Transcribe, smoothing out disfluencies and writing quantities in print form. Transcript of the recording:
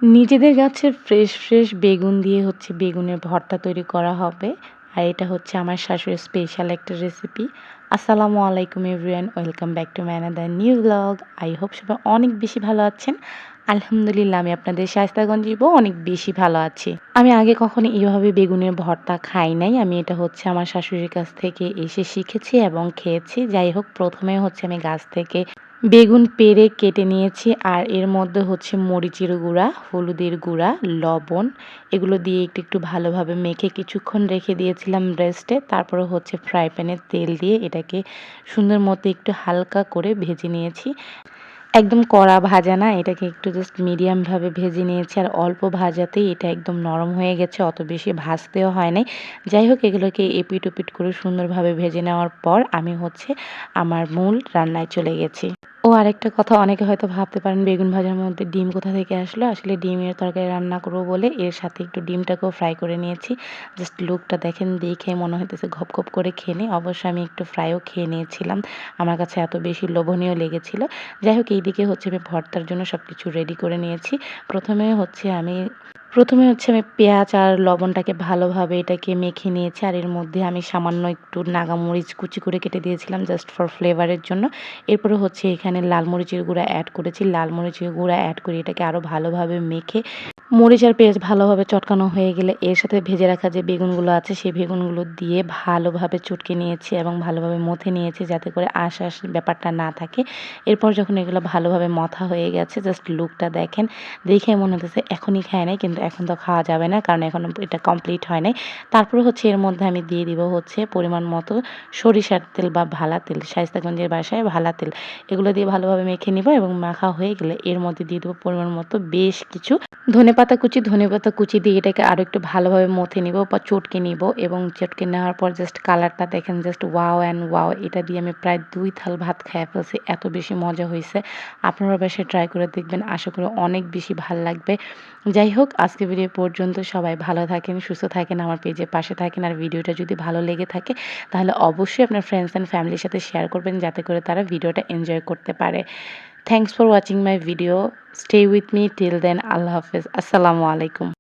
নিজেদের গাছের ফ্রেশ বেগুন দিয়ে হচ্ছে বেগুনের ভর্তা তৈরি করা হবে। আর এটা হচ্ছে আমার শাশুড়ির স্পেশাল একটা রেসিপি। আসসালামু আলাইকুম everyone, welcome back to my another new blog. I hope সবাই অনেক বেশি ভালো আছেন। আলহামদুলিল্লাহ, আমি আপনাদের শায়েস্তাগঞ্জেও অনেক বেশি ভালো আছি। আমি আগে কখনো এভাবে বেগুনের ভর্তা খাই নাই। আমি এটা হচ্ছে আমার শাশুড়ির কাছ থেকে এসে শিখেছি এবং খেয়েছি। যাই হোক, প্রথমে হচ্ছে আমি গাছ থেকে বেগুন পেড়ে কেটে নিয়েছি আর এর মধ্যে হচ্ছে মরিচের গুঁড়া, হলুদের গুঁড়া, লবণ এগুলো দিয়ে একটু ভালোভাবে মেখে কিছুক্ষণ রেখে দিয়েছিলাম রেস্টে। তারপরে হচ্ছে ফ্রাই প্যানে তেল দিয়ে এটাকে সুন্দর মতো একটু হালকা করে ভেজে নিয়েছি। একদম কড়া ভাজা না, এটাকে একটু জাস্ট মিডিয়ামভাবে ভেজে নিয়েছি আর অল্প ভাজাতেই এটা একদম নরম হয়ে গেছে, অত বেশি ভাজতেও হয় নাই। যাই হোক, এগুলোকে এপিট ওপিট করে সুন্দরভাবে ভেজে নেওয়ার পর আমি হচ্ছে আমার মূল রান্নায় চলে গেছি। আরেকটা কথা, অনেকে হয়তো ভাবতে পারেন বেগুন ভাজার মধ্যে ডিম কোথা থেকে আসলো। আসলে ডিমের তরকারি রান্না করবো বলে এর সাথে একটু ডিমটাকেও ফ্রাই করে নিয়েছি। জাস্ট লুকটা দেখেন, দেখে মনে হইতেছে ঘপ করে খেয়ে নিই। অবশ্য আমি একটু ফ্রাইও খেয়ে নিয়েছিলাম, আমার কাছে এত বেশি লোভনীয় লেগেছিল। যাই হোক, এইদিকে হচ্ছে আমি ভর্তার জন্য সব কিছু রেডি করে নিয়েছি। প্রথমে হচ্ছে আমি পেঁয়াজ আর লবণটাকে ভালোভাবে এটাকে মেখে নিয়েছি আর এর মধ্যে আমি সামান্য একটু নাগামরিচ কুচি করে কেটে দিয়েছিলাম জাস্ট ফর ফ্লেভারের জন্য। এরপরে হচ্ছে এখানে লাল মরিচের গুঁড়া অ্যাড করেছি। লাল মরিচের গুঁড়া অ্যাড করে এটাকে আরও ভালোভাবে মেখে মরিচ আর পেঁয়াজ ভালোভাবে চটকানো হয়ে গেলে এর সাথে ভেজে রাখা যে বেগুনগুলো আছে সেই বেগুনগুলো দিয়ে ভালোভাবে চটকে নিয়েছি এবং ভালোভাবে মথে নিয়েছি যাতে করে আঁশ ব্যাপারটা না থাকে। এরপর যখন এগুলো ভালোভাবে মথা হয়ে গেছে, জাস্ট লুকটা দেখেন, দেখে মনে হতেছে এখনই খায় নাই, কিন্তু এখন তো খাওয়া যাবে না কারণ এখন এটা কমপ্লিট হয় নাই। তারপরে হচ্ছে এর মধ্যে আমি দিয়ে দিব হচ্ছে পরিমাণ মতো সরিষার তেল বা ভালা তেল, শায়েস্তাগঞ্জের ভাষায় ভালা তেল। এগুলো দিয়ে ভালোভাবে মেখে নিব এবং মাখা হয়ে গেলে এর মধ্যে দিয়ে দেবো পরিমাণ মতো বেশ কিছু ধনেপাতা কুচি দিয়ে এটাকে আরও একটু ভালোভাবে মথে নিব বা চটকে নিব এবং চটকে নেওয়ার পর জাস্ট কালারটা দেখেন, জাস্ট ওয়াও অ্যান্ড ওয়াও। এটা দিয়ে আমি প্রায় 2 থাল ভাত খেয়ে ফেলছি, এত বেশি মজা হয়েছে। আপনারা বাসায় ট্রাই করে দেখবেন, আশা করি অনেক বেশি ভাল লাগবে। যাই হোক, আজকে ভিডিও পর্যন্ত। সবাই ভালো থাকেন, সুস্থ থাকেন, আমার পেজের পাশে থাকেন। আর ভিডিওটা যদি ভালো লেগে থাকে তাহলে অবশ্যই আপনার ফ্রেন্ডস অ্যান্ড ফ্যামিলির সাথে শেয়ার করবেন যাতে করে তারা ভিডিওটা এনজয় করতে পারে। Thanks for watching my video. Stay with me till then. Allah Hafiz. Assalamu alaikum.